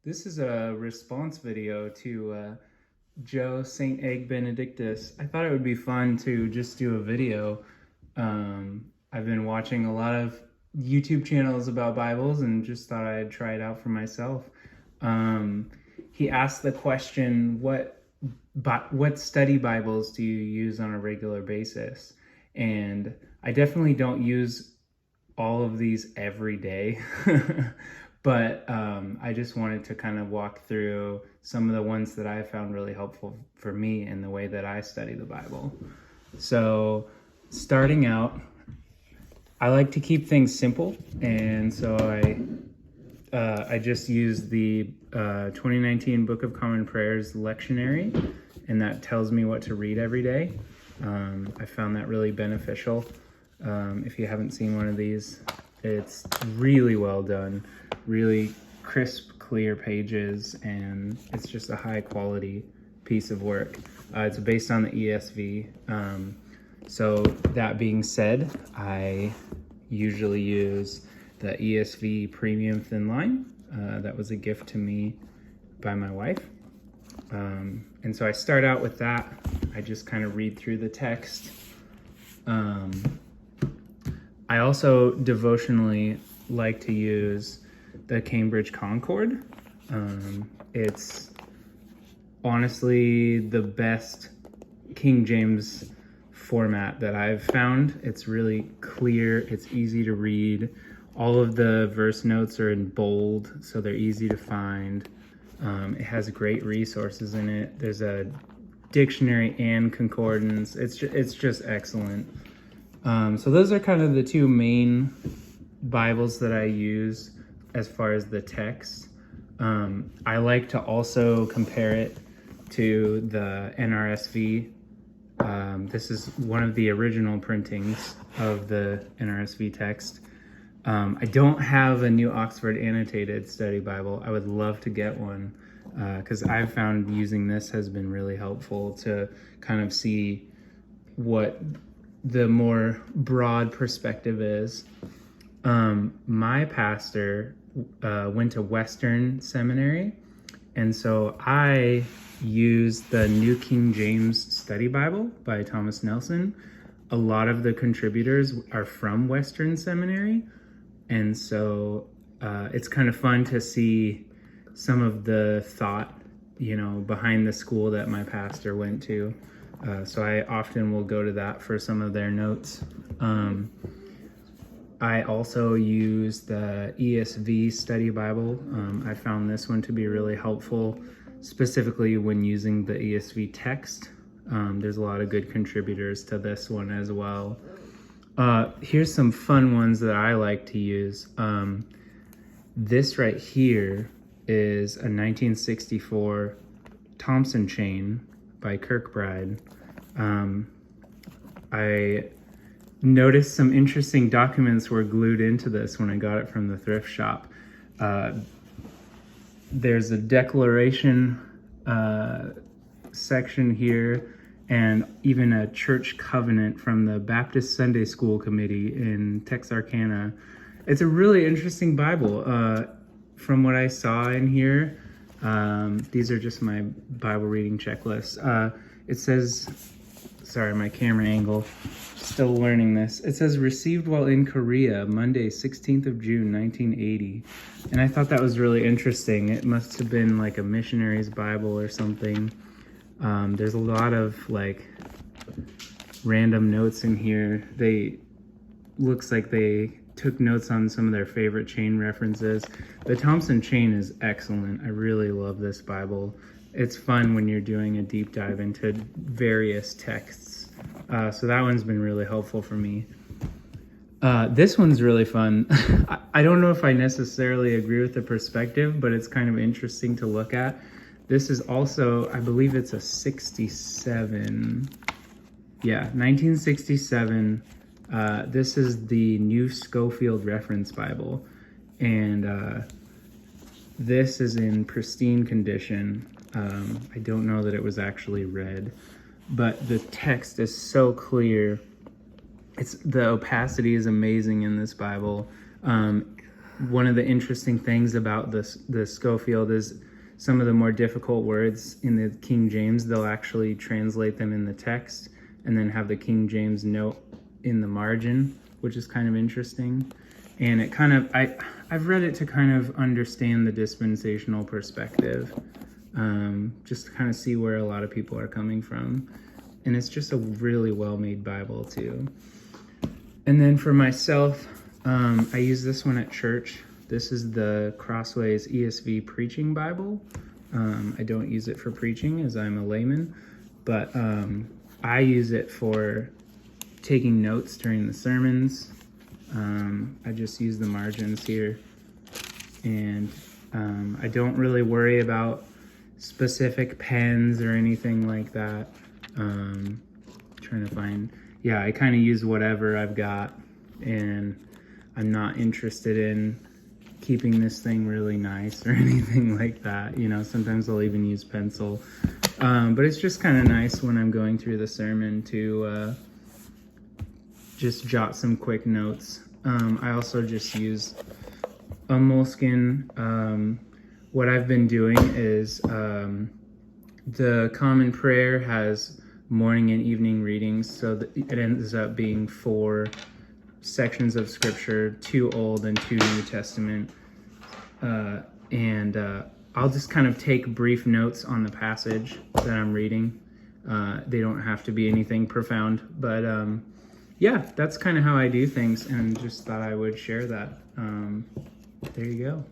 This is a response video to Joe St. Egg Benedictus. I thought it would be fun to just do a video. I've been watching a lot of YouTube channels about Bibles and just thought I'd try it out for myself. He asked the question, what study Bibles do you use on a regular basis? And I definitely don't use all of these every day. But I just wanted to kind of walk through some of the ones that I found really helpful for me in the way that I study the Bible. So starting out, I like to keep things simple, and so I just use the 2019 Book of Common Prayers lectionary, and that tells me what to read every day. I found that really beneficial. If you haven't seen one of these, it's really well done, really crisp, clear pages, and it's just a high quality piece of work. It's based on the ESV. So that being said, I usually use the ESV Premium Thin Line. That was a gift to me by my wife. And so I start out with that. I just kind of read through the text. I also devotionally like to use the Cambridge Concord. It's honestly the best King James format that I've found. It's really clear, it's easy to read. All of the verse notes are in bold, so they're easy to find. It has great resources in it. There's a dictionary and concordance. It's just excellent. So those are kind of the two main Bibles that I use as far as the text. I like to also compare it to the NRSV. This is one of the original printings of the NRSV text. I don't have a New Oxford Annotated Study Bible. I would love to get one because I've found using this has been really helpful to kind of see what the more broad perspective is. My pastor went to Western Seminary, and so I use the New King James Study Bible by Thomas Nelson. A lot of the contributors are from Western Seminary, and so it's kind of fun to see some of the thought, behind the school that my pastor went to. So I often will go to that for some of their notes. I also use the ESV Study Bible. I found this one to be really helpful, specifically when using the ESV text. There's a lot of good contributors to this one as well. Here's some fun ones that I like to use. This right here is a 1964 Thompson chain by Kirkbride. I noticed some interesting documents were glued into this when I got it from the thrift shop. There's a declaration section here, and even a church covenant from the Baptist Sunday School Committee in Texarkana. It's a really interesting Bible. From what I saw in here, these are just my Bible reading checklist. It says, sorry, my camera angle, still learning this. It says, received while in Korea, Monday, 16th of June, 1980. And I thought that was really interesting. It must have been like a missionary's Bible or something. There's a lot of random notes in here. Looks like they took notes on some of their favorite chain references. The Thompson chain is excellent. I really love this Bible. It's fun when you're doing a deep dive into various texts. So that one's been really helpful for me. This one's really fun. I don't know if I necessarily agree with the perspective, but it's kind of interesting to look at. This is also, I believe it's a 67. Yeah, 1967. This is the New Schofield Reference Bible, and this is in pristine condition. I don't know that it was actually read, but the text is so clear. The opacity is amazing in this Bible. one of the interesting things about the Schofield is some of the more difficult words in the King James, they'll actually translate them in the text and then have the King James note in the margin, which is kind of interesting. And it kind of, I've read it to kind of understand the dispensational perspective, just to kind of see where a lot of people are coming from. And it's just a really well-made Bible too. And then for myself, I use this one at church. This is the Crossways ESV Preaching Bible. I don't use it for preaching as I'm a layman, but I use it for taking notes during the sermons. I just use the margins here, and I don't really worry about specific pens or anything like that. Trying to find, yeah, I kind of use whatever I've got, and I'm not interested in keeping this thing really nice or anything like that. You know, sometimes I'll even use pencil, but it's just kind of nice when I'm going through the sermon to just jot some quick notes. I also just use a Moleskine. What I've been doing is the Common Prayer has morning and evening readings, so it ends up being 4 sections of scripture, 2 Old and 2 New Testament. I'll just kind of take brief notes on the passage that I'm reading. They don't have to be anything profound, but yeah, that's kind of how I do things, and just thought I would share that. There you go.